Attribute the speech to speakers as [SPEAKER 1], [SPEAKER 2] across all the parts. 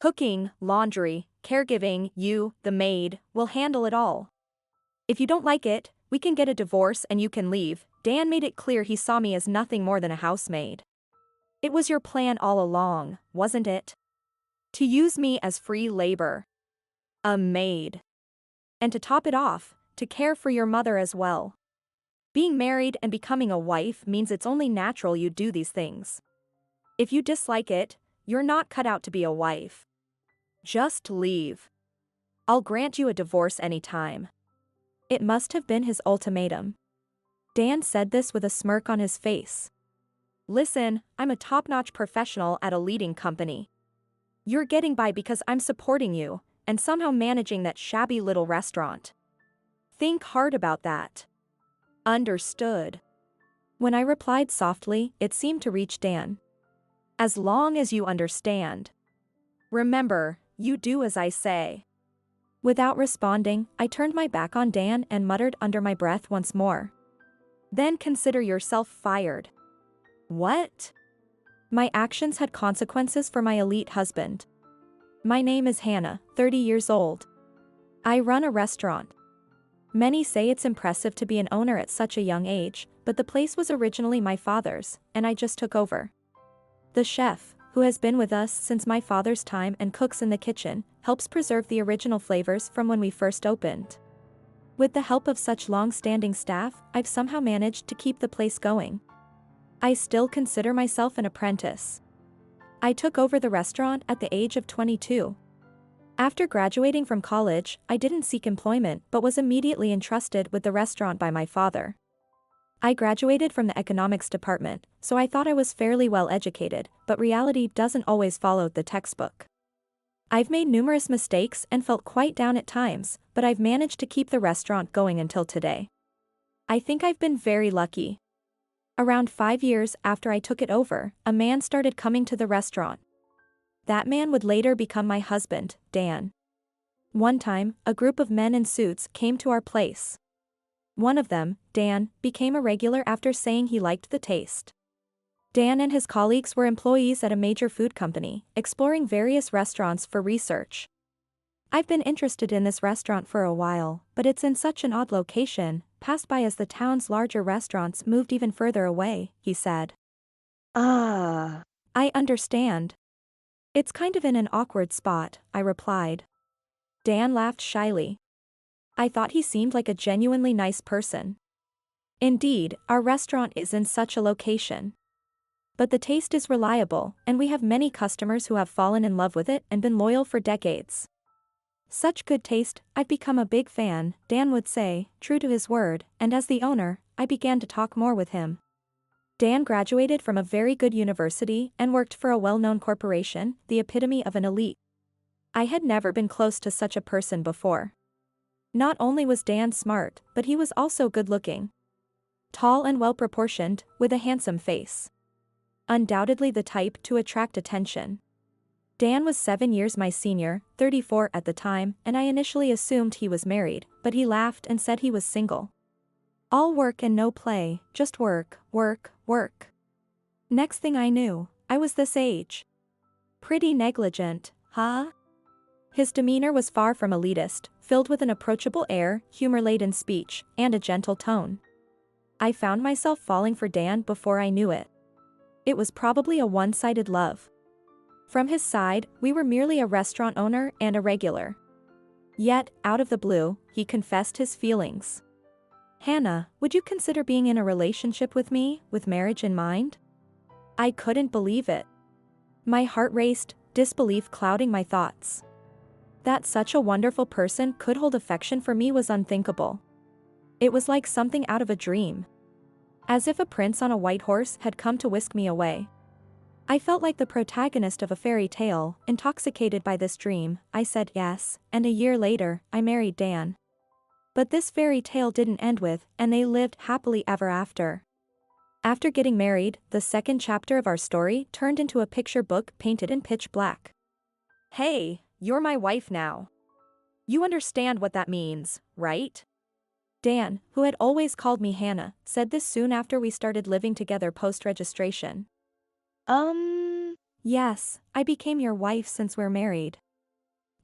[SPEAKER 1] Cooking, laundry, caregiving, you, the maid, will handle it all. If you don't like it, we can get a divorce and you can leave. Dan made it clear he saw me as nothing more than a housemaid. It was your plan all along, wasn't it? To use me as free labor. A maid. And to top it off, to care for your mother as well. Being married and becoming a wife means it's only natural you do these things. If you dislike it, you're not cut out to be a wife. Just leave. I'll grant you a divorce anytime. It must have been his ultimatum. Dan said this with a smirk on his face. Listen, I'm a top-notch professional at a leading company. You're getting by because I'm supporting you, and somehow managing that shabby little restaurant. Think hard about that. Understood. When I replied softly, it seemed to reach Dan. As long as you understand. Remember, you do as I say. Without responding, I turned my back on Dan and muttered under my breath once more. Then consider yourself fired. What? My actions had consequences for my elite husband. My name is Hannah, 30 years old. I run a restaurant. Many say it's impressive to be an owner at such a young age, but the place was originally my father's, and I just took over. The chef, who has been with us since my father's time and cooks in the kitchen, helps preserve the original flavors from when we first opened. With the help of such long-standing staff, I've somehow managed to keep the place going. I still consider myself an apprentice. I took over the restaurant at the age of 22. After graduating from college, I didn't seek employment but was immediately entrusted with the restaurant by my father. I graduated from the economics department, so I thought I was fairly well educated, but reality doesn't always follow the textbook. I've made numerous mistakes and felt quite down at times, but I've managed to keep the restaurant going until today. I think I've been very lucky. Around 5 years after I took it over, a man started coming to the restaurant. That man would later become my husband, Dan. One time, a group of men in suits came to our place. One of them, Dan, became a regular after saying he liked the taste. Dan and his colleagues were employees at a major food company, exploring various restaurants for research. I've been interested in this restaurant for a while, but it's in such an odd location, passed by as the town's larger restaurants moved even further away, he said. I understand. It's kind of in an awkward spot, I replied. Dan laughed shyly. I thought he seemed like a genuinely nice person. Indeed, our restaurant is in such a location. But the taste is reliable, and we have many customers who have fallen in love with it and been loyal for decades. Such good taste, I've become a big fan, Dan would say, true to his word, and as the owner, I began to talk more with him. Dan graduated from a very good university and worked for a well-known corporation, the epitome of an elite. I had never been close to such a person before. Not only was Dan smart, but he was also good-looking. Tall and well-proportioned, with a handsome face. Undoubtedly the type to attract attention. Dan was 7 years my senior, 34 at the time, and I initially assumed he was married, but he laughed and said he was single. All work and no play, just work, work, work. Next thing I knew, I was this age. Pretty negligent, huh? His demeanor was far from elitist, filled with an approachable air, humor-laden speech, and a gentle tone. I found myself falling for Dan before I knew it. It was probably a one-sided love. From his side, we were merely a restaurant owner and a regular. Yet, out of the blue, he confessed his feelings. Hannah, would you consider being in a relationship with me, with marriage in mind? I couldn't believe it. My heart raced, disbelief clouding my thoughts. That such a wonderful person could hold affection for me was unthinkable. It was like something out of a dream. As if a prince on a white horse had come to whisk me away. I felt like the protagonist of a fairy tale, intoxicated by this dream. I said yes, and a year later, I married Dan. But this fairy tale didn't end with, and they lived happily ever after. After getting married, the second chapter of our story turned into a picture book painted in pitch black. Hey, you're my wife now. You understand what that means, right? Dan, who had always called me Hannah, said this soon after we started living together post-registration. Yes, I became your wife since we're married.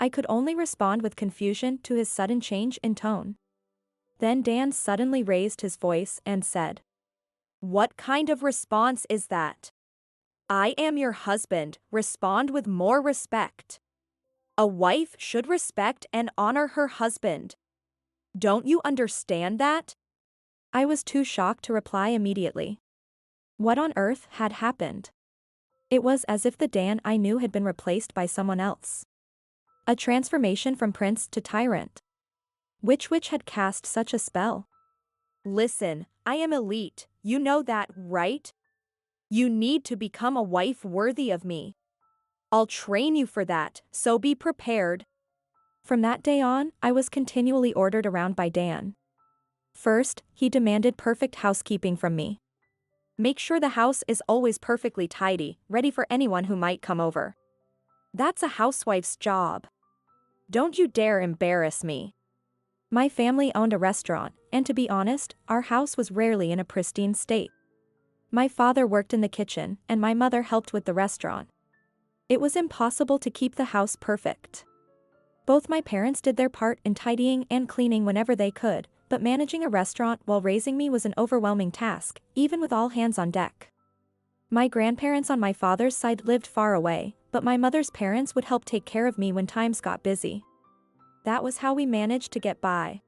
[SPEAKER 1] I could only respond with confusion to his sudden change in tone. Then Dan suddenly raised his voice and said, "What kind of response is that? I am your husband, respond with more respect. A wife should respect and honor her husband. Don't you understand that?" I was too shocked to reply immediately. What on earth had happened? It was as if the Dan I knew had been replaced by someone else. A transformation from prince to tyrant. Which witch had cast such a spell? "Listen, I am elite, you know that, right? You need to become a wife worthy of me. I'll train you for that, so be prepared." From that day on, I was continually ordered around by Dan. First, he demanded perfect housekeeping from me. Make sure the house is always perfectly tidy, ready for anyone who might come over. That's a housewife's job. Don't you dare embarrass me. My family owned a restaurant, and to be honest, our house was rarely in a pristine state. My father worked in the kitchen, and my mother helped with the restaurant. It was impossible to keep the house perfect. Both my parents did their part in tidying and cleaning whenever they could, but managing a restaurant while raising me was an overwhelming task, even with all hands on deck. My grandparents on my father's side lived far away, but my mother's parents would help take care of me when times got busy. That was how we managed to get by.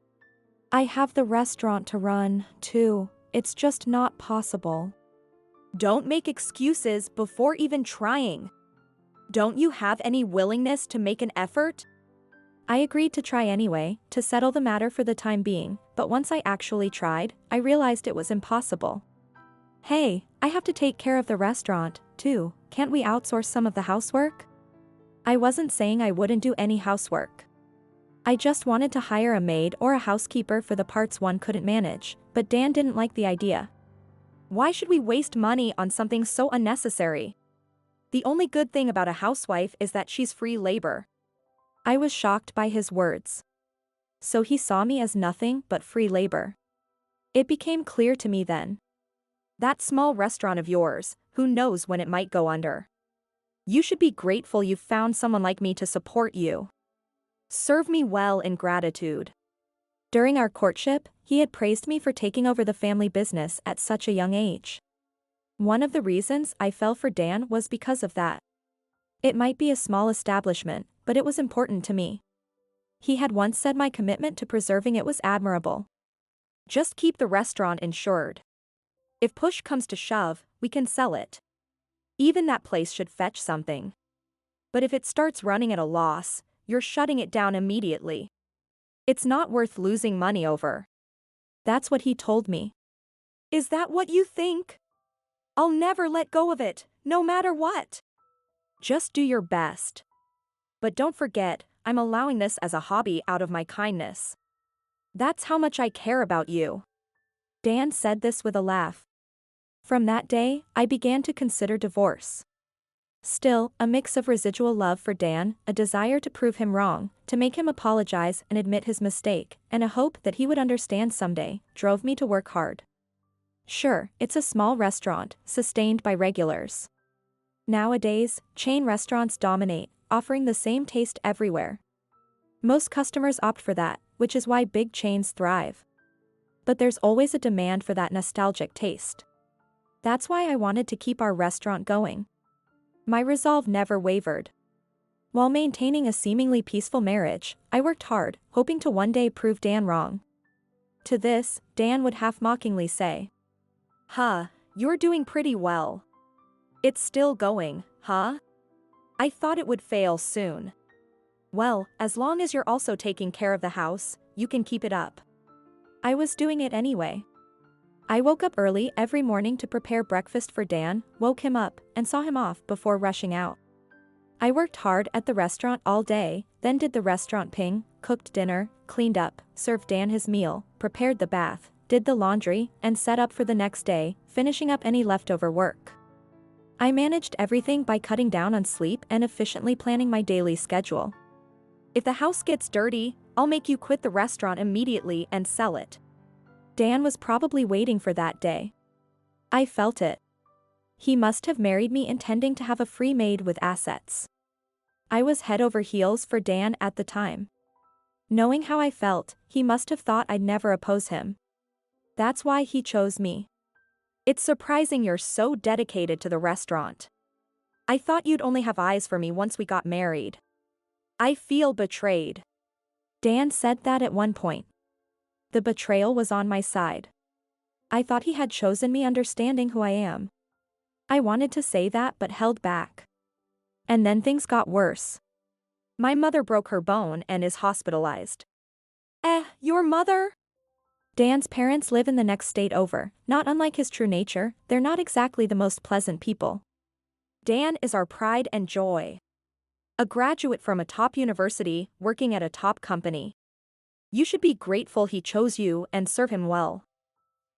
[SPEAKER 1] I have the restaurant to run, too. It's just not possible. Don't make excuses before even trying. Don't you have any willingness to make an effort? I agreed to try anyway, to settle the matter for the time being, but once I actually tried, I realized it was impossible. Hey, I have to take care of the restaurant, too, can't we outsource some of the housework? I wasn't saying I wouldn't do any housework. I just wanted to hire a maid or a housekeeper for the parts one couldn't manage, but Dan didn't like the idea. Why should we waste money on something so unnecessary? The only good thing about a housewife is that she's free labor. I was shocked by his words. So he saw me as nothing but free labor. It became clear to me then. That small restaurant of yours, who knows when it might go under? You should be grateful you found someone like me to support you. Serve me well in gratitude. During our courtship, he had praised me for taking over the family business at such a young age. One of the reasons I fell for Dan was because of that. It might be a small establishment, but it was important to me. He had once said my commitment to preserving it was admirable. Just keep the restaurant insured. If push comes to shove, we can sell it. Even that place should fetch something. But if it starts running at a loss, you're shutting it down immediately. It's not worth losing money over. That's what he told me. Is that what you think? I'll never let go of it, no matter what. Just do your best. But don't forget, I'm allowing this as a hobby out of my kindness. That's how much I care about you. Dan said this with a laugh. From that day, I began to consider divorce. Still, a mix of residual love for Dan, a desire to prove him wrong, to make him apologize and admit his mistake, and a hope that he would understand someday, drove me to work hard. Sure, it's a small restaurant, sustained by regulars. Nowadays, chain restaurants dominate, offering the same taste everywhere. Most customers opt for that, which is why big chains thrive. But there's always a demand for that nostalgic taste. That's why I wanted to keep our restaurant going. My resolve never wavered. While maintaining a seemingly peaceful marriage, I worked hard, hoping to one day prove Dan wrong. To this, Dan would half-mockingly say, "Huh, you're doing pretty well. It's still going, huh? I thought it would fail soon." Well, as long as you're also taking care of the house, you can keep it up. I was doing it anyway. I woke up early every morning to prepare breakfast for Dan, woke him up, and saw him off before rushing out. I worked hard at the restaurant all day, then did the restaurant ping, cooked dinner, cleaned up, served Dan his meal, prepared the bath, did the laundry, and set up for the next day, finishing up any leftover work. I managed everything by cutting down on sleep and efficiently planning my daily schedule. If the house gets dirty, I'll make you quit the restaurant immediately and sell it. Dan was probably waiting for that day. I felt it. He must have married me intending to have a free maid with assets. I was head over heels for Dan at the time. Knowing how I felt, he must have thought I'd never oppose him. That's why he chose me. It's surprising you're so dedicated to the restaurant. I thought you'd only have eyes for me once we got married. I feel betrayed. Dan said that at one point. The betrayal was on my side. I thought he had chosen me understanding who I am. I wanted to say that but held back. And then things got worse. My mother broke her bone and is hospitalized. Your mother? Dan's parents live in the next state over. Not unlike his true nature, they're not exactly the most pleasant people. Dan is our pride and joy. A graduate from a top university, working at a top company. You should be grateful he chose you and serve him well.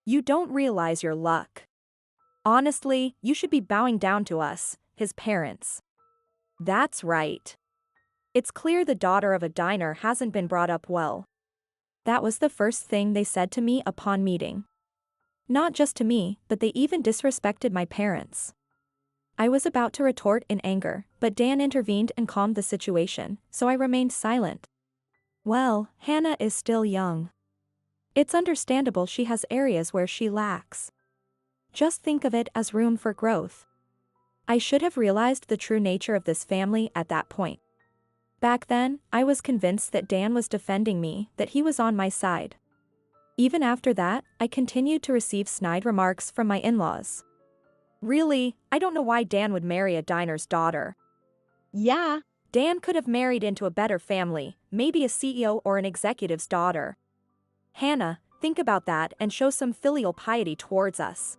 [SPEAKER 1] You don't realize your luck. Honestly, you should be bowing down to us, his parents. That's right. It's clear the daughter of a diner hasn't been brought up well. That was the first thing they said to me upon meeting. Not just to me, but they even disrespected my parents. I was about to retort in anger, but Dan intervened and calmed the situation, so I remained silent. Well, Hannah is still young. It's understandable she has areas where she lacks. Just think of it as room for growth. I should have realized the true nature of this family at that point. Back then, I was convinced that Dan was defending me, that he was on my side. Even after that, I continued to receive snide remarks from my in-laws. Really, I don't know why Dan would marry a diner's daughter. Yeah, Dan could have married into a better family, maybe a CEO or an executive's daughter. Hannah, think about that and show some filial piety towards us.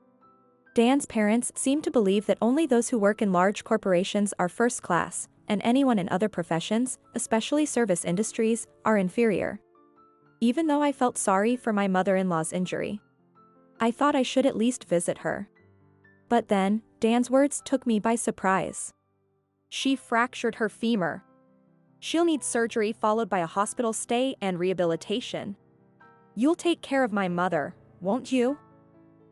[SPEAKER 1] Dan's parents seem to believe that only those who work in large corporations are first class, and anyone in other professions, especially service industries, are inferior. Even though I felt sorry for my mother-in-law's injury, I thought I should at least visit her. But then, Dan's words took me by surprise. She fractured her femur. She'll need surgery followed by a hospital stay and rehabilitation. You'll take care of my mother, won't you?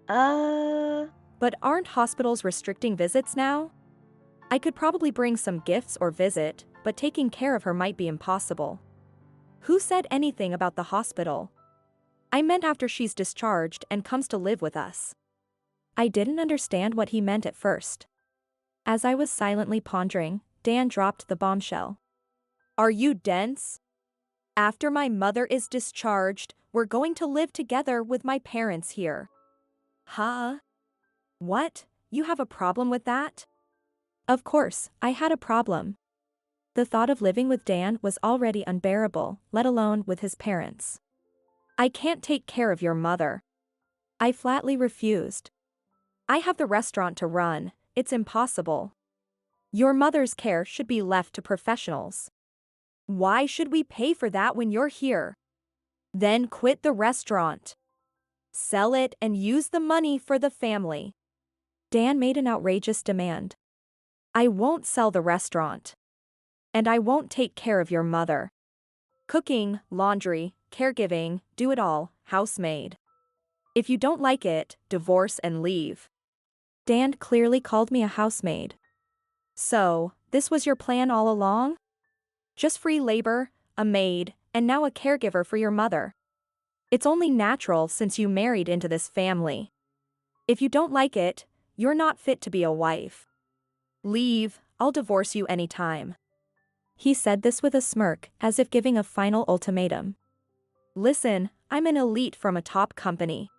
[SPEAKER 1] But aren't hospitals restricting visits now? I could probably bring some gifts or visit, but taking care of her might be impossible. Who said anything about the hospital? I meant after she's discharged and comes to live with us. I didn't understand what he meant at first. As I was silently pondering, Dan dropped the bombshell. Are you dense? After my mother is discharged, we're going to live together with my parents here. Huh? What? You have a problem with that? Of course, I had a problem. The thought of living with Dan was already unbearable, let alone with his parents. I can't take care of your mother. I flatly refused. I have the restaurant to run, it's impossible. Your mother's care should be left to professionals. Why should we pay for that when you're here? Then quit the restaurant. Sell it and use the money for the family. Dan made an outrageous demand. I won't sell the restaurant. And I won't take care of your mother. Cooking, laundry, caregiving, do it all, housemaid. If you don't like it, divorce and leave. Dan clearly called me a housemaid. So, this was your plan all along? Just free labor, a maid, and now a caregiver for your mother. It's only natural since you married into this family. If you don't like it, you're not fit to be a wife. Leave, I'll divorce you anytime. He said this with a smirk, as if giving a final ultimatum. Listen, I'm an elite from a top company.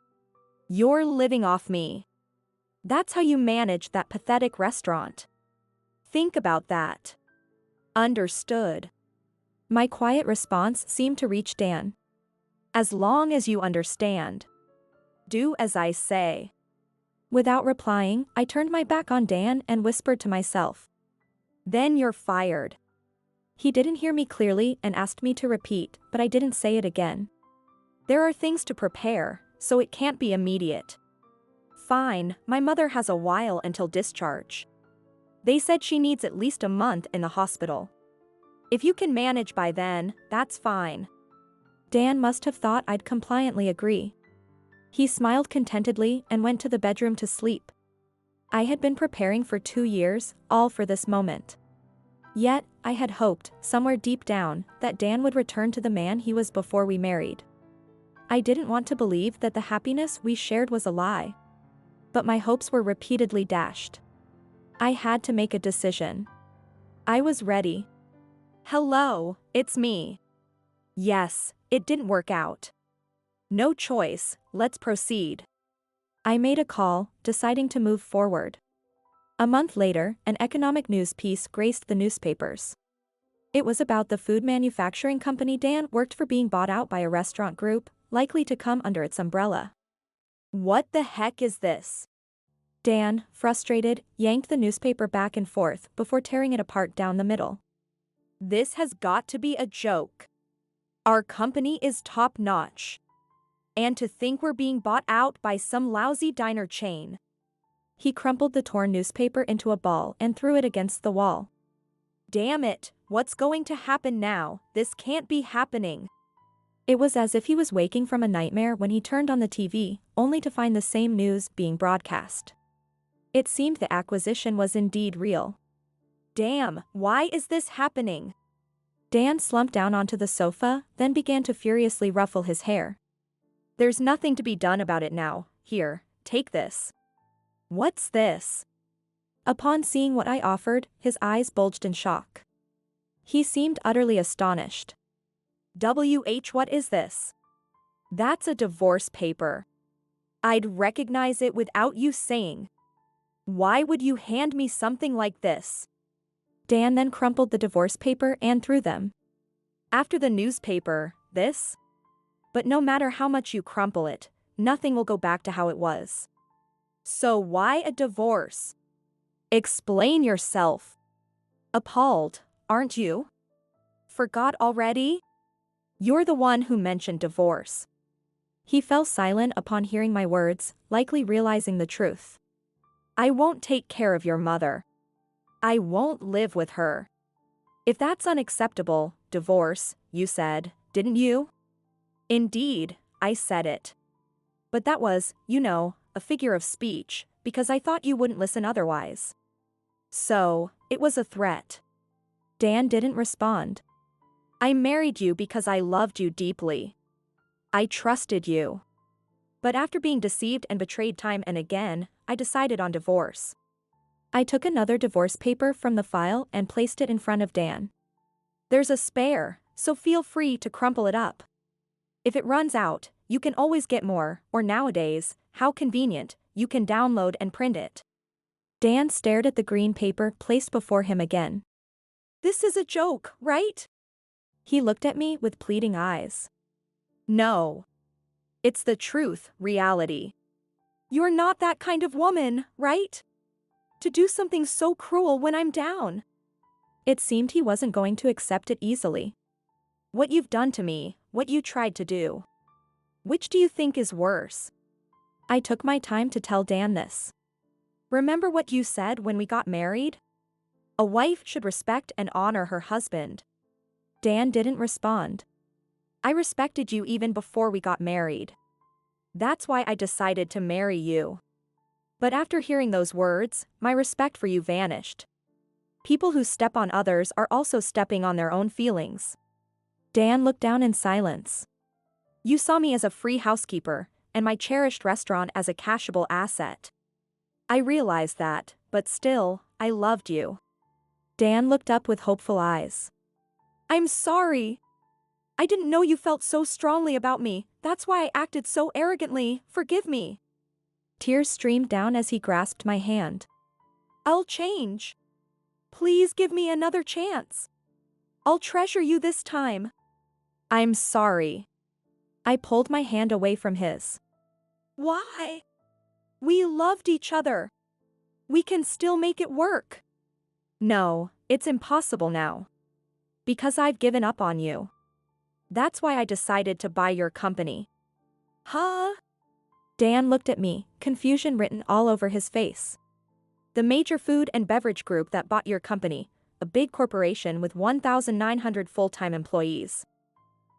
[SPEAKER 1] You're living off me. That's how you manage that pathetic restaurant. Think about that. Understood. My quiet response seemed to reach Dan. As long as you understand. Do as I say. Without replying, I turned my back on Dan and whispered to myself. Then you're fired. He didn't hear me clearly and asked me to repeat, but I didn't say it again. There are things to prepare, so it can't be immediate. Fine, my mother has a while until discharge. They said she needs at least a month in the hospital. If you can manage by then, that's fine. Dan must have thought I'd compliantly agree. He smiled contentedly and went to the bedroom to sleep. I had been preparing for 2 years, all for this moment. Yet, I had hoped, somewhere deep down, that Dan would return to the man he was before we married. I didn't want to believe that the happiness we shared was a lie. But my hopes were repeatedly dashed. I had to make a decision. I was ready. Hello, it's me. Yes, it didn't work out. No choice, let's proceed. I made a call, deciding to move forward. A month later, an economic news piece graced the newspapers. It was about the food manufacturing company Dan worked for being bought out by a restaurant group, likely to come under its umbrella. What the heck is this? Dan, frustrated, yanked the newspaper back and forth before tearing it apart down the middle. This has got to be a joke. Our company is top-notch. And to think we're being bought out by some lousy diner chain. He crumpled the torn newspaper into a ball and threw it against the wall. Damn it, what's going to happen now? This can't be happening. It was as if he was waking from a nightmare when he turned on the TV, only to find the same news being broadcast. It seemed the acquisition was indeed real. Damn, why is this happening? Dan slumped down onto the sofa, then began to furiously ruffle his hair. There's nothing to be done about it now. Here, take this. What's this? Upon seeing what I offered, his eyes bulged in shock. He seemed utterly astonished. What is this? That's a divorce paper. I'd recognize it without you saying. Why would you hand me something like this? Dan then crumpled the divorce paper and threw them. After the newspaper, this? But no matter how much you crumple it, nothing will go back to how it was. So why a divorce? Explain yourself. Appalled, aren't you? Forgot already? You're the one who mentioned divorce. He fell silent upon hearing my words, likely realizing the truth. I won't take care of your mother. I won't live with her. If that's unacceptable, divorce, you said, didn't you? Indeed, I said it. But that was, a figure of speech, because I thought you wouldn't listen otherwise. So, it was a threat. Dan didn't respond. I married you because I loved you deeply. I trusted you. But after being deceived and betrayed time and again, I decided on divorce. I took another divorce paper from the file and placed it in front of Dan. There's a spare, so feel free to crumple it up. If it runs out, you can always get more, or nowadays, how convenient, you can download and print it. Dan stared at the green paper placed before him again. This is a joke, right? He looked at me with pleading eyes. No. It's the truth, reality. You're not that kind of woman, right? To do something so cruel when I'm down. It seemed he wasn't going to accept it easily. What you've done to me, what you tried to do. Which do you think is worse? I took my time to tell Dan this. Remember what you said when we got married? A wife should respect and honor her husband. Dan didn't respond. I respected you even before we got married. That's why I decided to marry you. But after hearing those words, my respect for you vanished. People who step on others are also stepping on their own feelings. Dan looked down in silence. You saw me as a free housekeeper, and my cherished restaurant as a cashable asset. I realized that, but still, I loved you. Dan looked up with hopeful eyes. I'm sorry. I didn't know you felt so strongly about me, that's why I acted so arrogantly, forgive me. Tears streamed down as he grasped my hand. I'll change. Please give me another chance. I'll treasure you this time. I'm sorry. I pulled my hand away from his. Why? We loved each other. We can still make it work. No, it's impossible now. Because I've given up on you. That's why I decided to buy your company. Huh? Dan looked at me, confusion written all over his face. The major food and beverage group that bought your company, a big corporation with 1,900 full-time employees.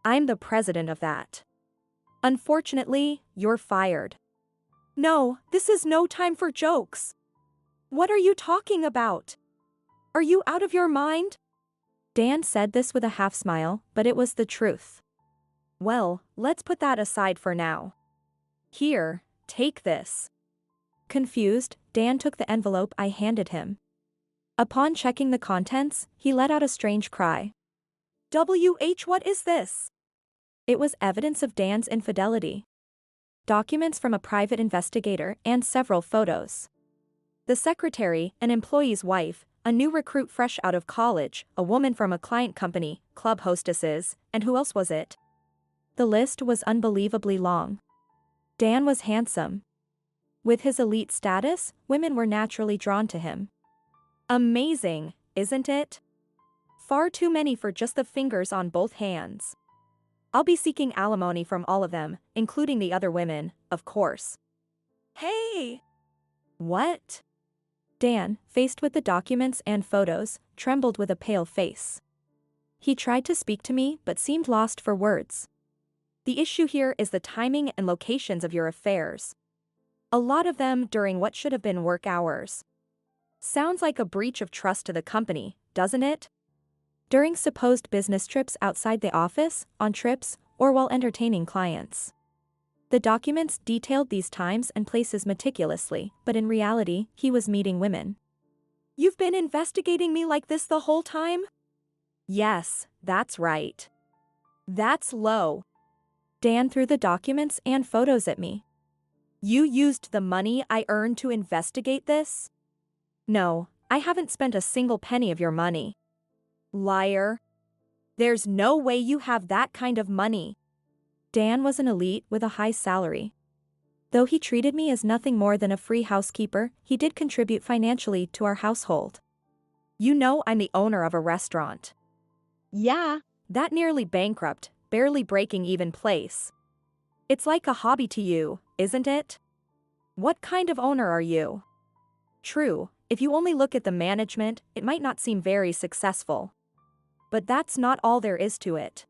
[SPEAKER 1] I'm the president of that. Unfortunately, you're fired. No, this is no time for jokes. What are you talking about? Are you out of your mind? Dan said this with a half smile, but it was the truth. Well, let's put that aside for now. Here, take this. Confused, Dan took the envelope I handed him. Upon checking the contents, he let out a strange cry. What is this? It was evidence of Dan's infidelity. Documents from a private investigator and several photos. The secretary, an employee's wife, a new recruit fresh out of college, a woman from a client company, club hostesses, and who else was it? The list was unbelievably long. Dan was handsome. With his elite status, women were naturally drawn to him. Amazing, isn't it? Far too many for just the fingers on both hands. I'll be seeking alimony from all of them, including the other women, of course. Hey! What? Dan, faced with the documents and photos, trembled with a pale face. He tried to speak to me but seemed lost for words. The issue here is the timing and locations of your affairs. A lot of them during what should have been work hours. Sounds like a breach of trust to the company, doesn't it? During supposed business trips outside the office, on trips, or while entertaining clients. The documents detailed these times and places meticulously, but in reality, he was meeting women. You've been investigating me like this the whole time? Yes, that's right. That's low. Dan threw the documents and photos at me. You used the money I earned to investigate this? No, I haven't spent a single penny of your money. Liar. There's no way you have that kind of money. Dan was an elite with a high salary. Though he treated me as nothing more than a free housekeeper, he did contribute financially to our household. You know I'm the owner of a restaurant. Yeah, that nearly bankrupt, barely breaking even place. It's like a hobby to you, isn't it? What kind of owner are you? True, if you only look at the management, it might not seem very successful. But that's not all there is to it.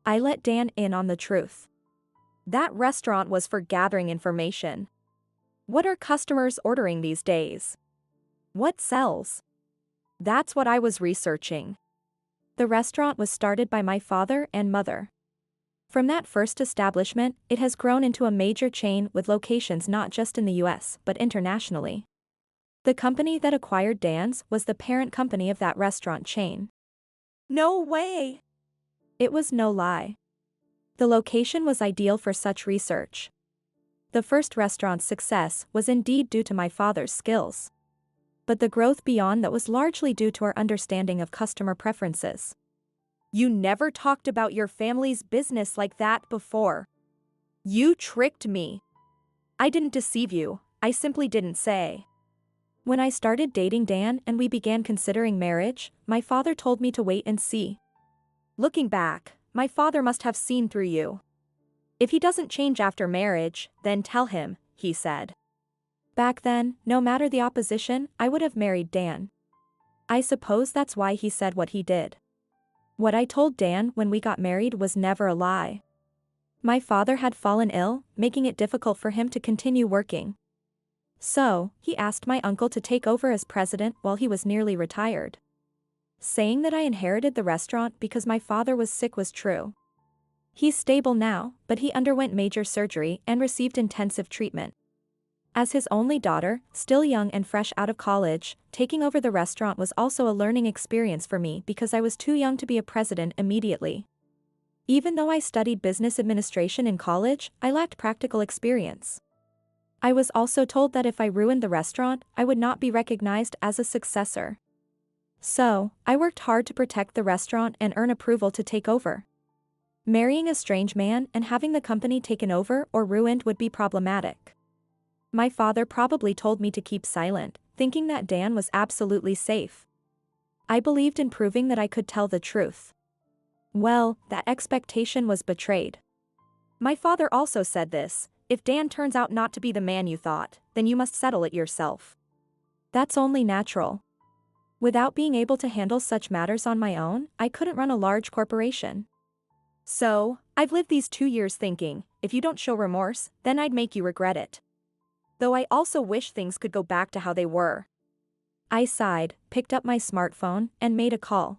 [SPEAKER 1] I let Dan in on the truth. That restaurant was for gathering information. What are customers ordering these days? What sells? That's what I was researching. The restaurant was started by my father and mother. From that first establishment, it has grown into a major chain with locations not just in the US but internationally. The company that acquired Dan's was the parent company of that restaurant chain. No way! It was no lie. The location was ideal for such research. The first restaurant's success was indeed due to my father's skills. But the growth beyond that was largely due to our understanding of customer preferences. You never talked about your family's business like that before. You tricked me. I didn't deceive you, I simply didn't say. When I started dating Dan and we began considering marriage, my father told me to wait and see. Looking back, my father must have seen through you. If he doesn't change after marriage, then tell him, he said. Back then, no matter the opposition, I would have married Dan. I suppose that's why he said what he did. What I told Dan when we got married was never a lie. My father had fallen ill, making it difficult for him to continue working. So, he asked my uncle to take over as president while he was nearly retired. Saying that I inherited the restaurant because my father was sick was true. He's stable now, but he underwent major surgery and received intensive treatment. As his only daughter, still young and fresh out of college, taking over the restaurant was also a learning experience for me because I was too young to be a president immediately. Even though I studied business administration in college, I lacked practical experience. I was also told that if I ruined the restaurant, I would not be recognized as a successor. So, I worked hard to protect the restaurant and earn approval to take over. Marrying a strange man and having the company taken over or ruined would be problematic. My father probably told me to keep silent, thinking that Dan was absolutely safe. I believed in proving that I could tell the truth. Well, that expectation was betrayed. My father also said this: if Dan turns out not to be the man you thought, then you must settle it yourself. That's only natural. Without being able to handle such matters on my own, I couldn't run a large corporation. So, I've lived these 2 years thinking, if you don't show remorse, then I'd make you regret it. Though I also wish things could go back to how they were. I sighed, picked up my smartphone, and made a call.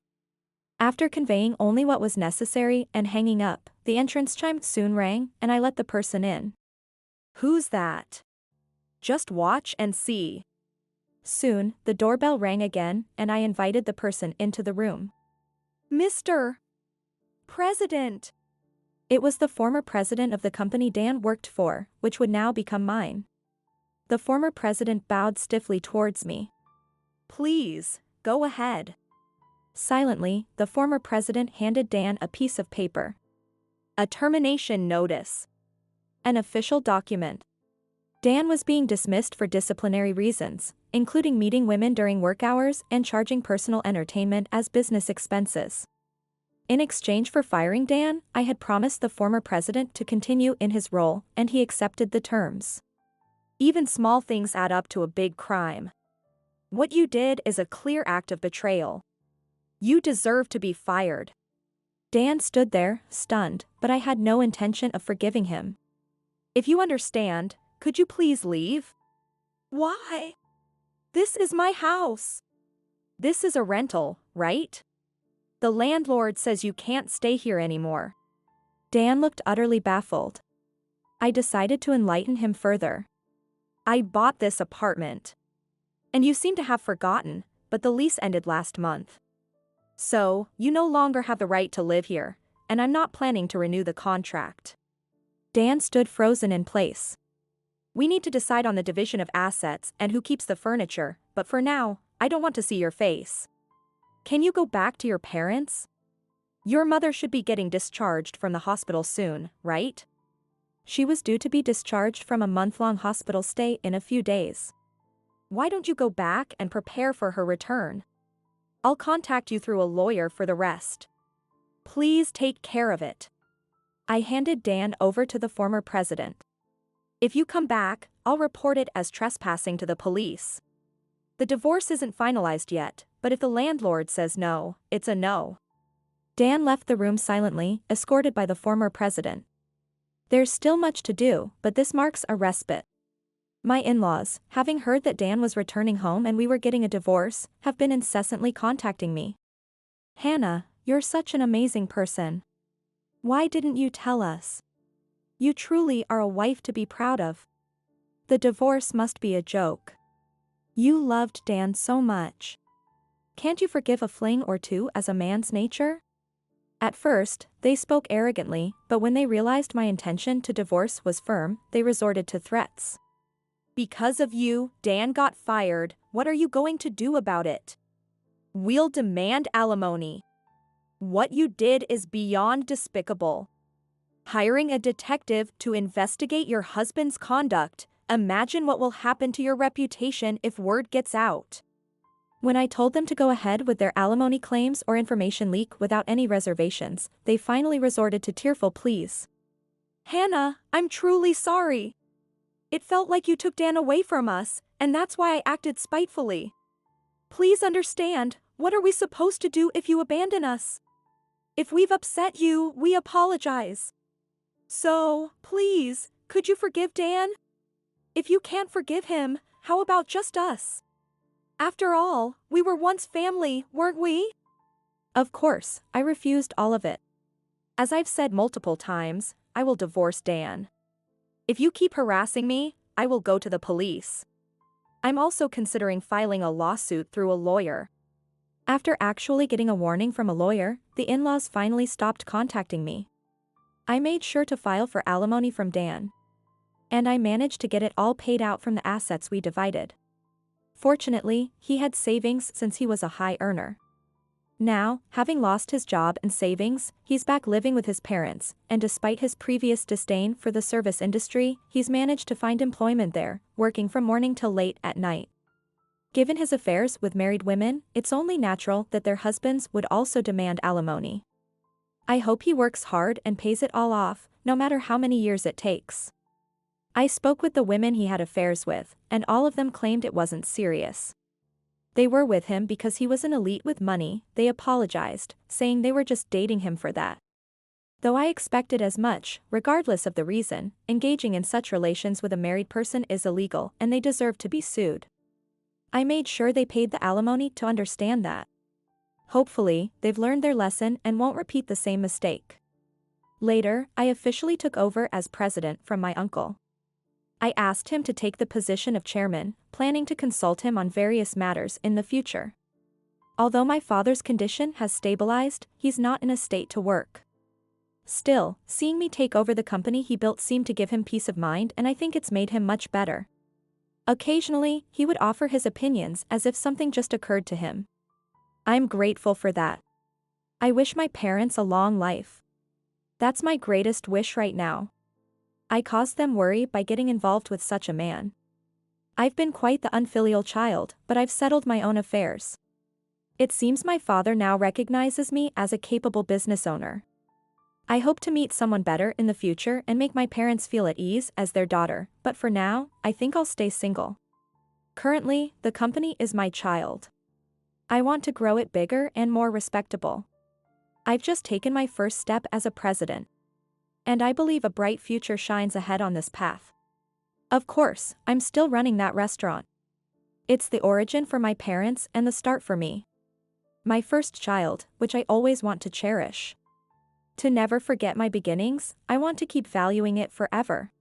[SPEAKER 1] After conveying only what was necessary and hanging up, the entrance chime soon rang, and I let the person in. "Who's that?" "Just watch and see." Soon, the doorbell rang again, and I invited the person into the room. "Mr. President." It was the former president of the company Dan worked for, which would now become mine. The former president bowed stiffly towards me. "Please, go ahead." Silently, the former president handed Dan a piece of paper. A termination notice. An official document. Dan was being dismissed for disciplinary reasons, including meeting women during work hours and charging personal entertainment as business expenses. In exchange for firing Dan, I had promised the former president to continue in his role, and he accepted the terms. Even small things add up to a big crime. What you did is a clear act of betrayal. You deserve to be fired. Dan stood there, stunned, but I had no intention of forgiving him. "If you understand, could you please leave?" "Why? This is my house." "This is a rental, right? The landlord says you can't stay here anymore." Dan looked utterly baffled. I decided to enlighten him further. "I bought this apartment. And you seem to have forgotten, but the lease ended last month. So, you no longer have the right to live here, and I'm not planning to renew the contract." Dan stood frozen in place. "We need to decide on the division of assets and who keeps the furniture, but for now, I don't want to see your face. Can you go back to your parents? Your mother should be getting discharged from the hospital soon, right?" She was due to be discharged from a month-long hospital stay in a few days. "Why don't you go back and prepare for her return? I'll contact you through a lawyer for the rest. Please take care of it." I handed Dan over to the former president. "If you come back, I'll report it as trespassing to the police. The divorce isn't finalized yet, but if the landlord says no, it's a no." Dan left the room silently, escorted by the former president. There's still much to do, but this marks a respite. My in-laws, having heard that Dan was returning home and we were getting a divorce, have been incessantly contacting me. "Hannah, you're such an amazing person. Why didn't you tell us? You truly are a wife to be proud of. The divorce must be a joke. You loved Dan so much. Can't you forgive a fling or two as a man's nature?" At first, they spoke arrogantly, but when they realized my intention to divorce was firm, they resorted to threats. "Because of you, Dan got fired. What are you going to do about it?" "We'll demand alimony. What you did is beyond despicable. Hiring a detective to investigate your husband's conduct. Imagine what will happen to your reputation if word gets out." When I told them to go ahead with their alimony claims or information leak without any reservations, they finally resorted to tearful pleas. "Hannah, I'm truly sorry. It felt like you took Dan away from us, and that's why I acted spitefully. Please understand, what are we supposed to do if you abandon us? If we've upset you, we apologize. So, please, could you forgive Dan? If you can't forgive him, how about just us? After all, we were once family, weren't we?" Of course, I refused all of it. As I've said multiple times, I will divorce Dan. If you keep harassing me, I will go to the police. I'm also considering filing a lawsuit through a lawyer. After actually getting a warning from a lawyer, the in-laws finally stopped contacting me. I made sure to file for alimony from Dan. And I managed to get it all paid out from the assets we divided. Fortunately, he had savings since he was a high earner. Now, having lost his job and savings, he's back living with his parents, and despite his previous disdain for the service industry, he's managed to find employment there, working from morning till late at night. Given his affairs with married women, it's only natural that their husbands would also demand alimony. I hope he works hard and pays it all off, no matter how many years it takes. I spoke with the women he had affairs with, and all of them claimed it wasn't serious. They were with him because he was an elite with money. They apologized, saying they were just dating him for that. Though I expected as much, regardless of the reason, engaging in such relations with a married person is illegal and they deserve to be sued. I made sure they paid the alimony to understand that. Hopefully, they've learned their lesson and won't repeat the same mistake. Later, I officially took over as president from my uncle. I asked him to take the position of chairman, planning to consult him on various matters in the future. Although my father's condition has stabilized, he's not in a state to work. Still, seeing me take over the company he built seemed to give him peace of mind, and I think it's made him much better. Occasionally, he would offer his opinions as if something just occurred to him. I'm grateful for that. I wish my parents a long life. That's my greatest wish right now. I caused them worry by getting involved with such a man. I've been quite the unfilial child, but I've settled my own affairs. It seems my father now recognizes me as a capable business owner. I hope to meet someone better in the future and make my parents feel at ease as their daughter, but for now, I think I'll stay single. Currently, the company is my child. I want to grow it bigger and more respectable. I've just taken my first step as a president. And I believe a bright future shines ahead on this path. Of course, I'm still running that restaurant. It's the origin for my parents and the start for me. My first child, which I always want to cherish. To never forget my beginnings, I want to keep valuing it forever.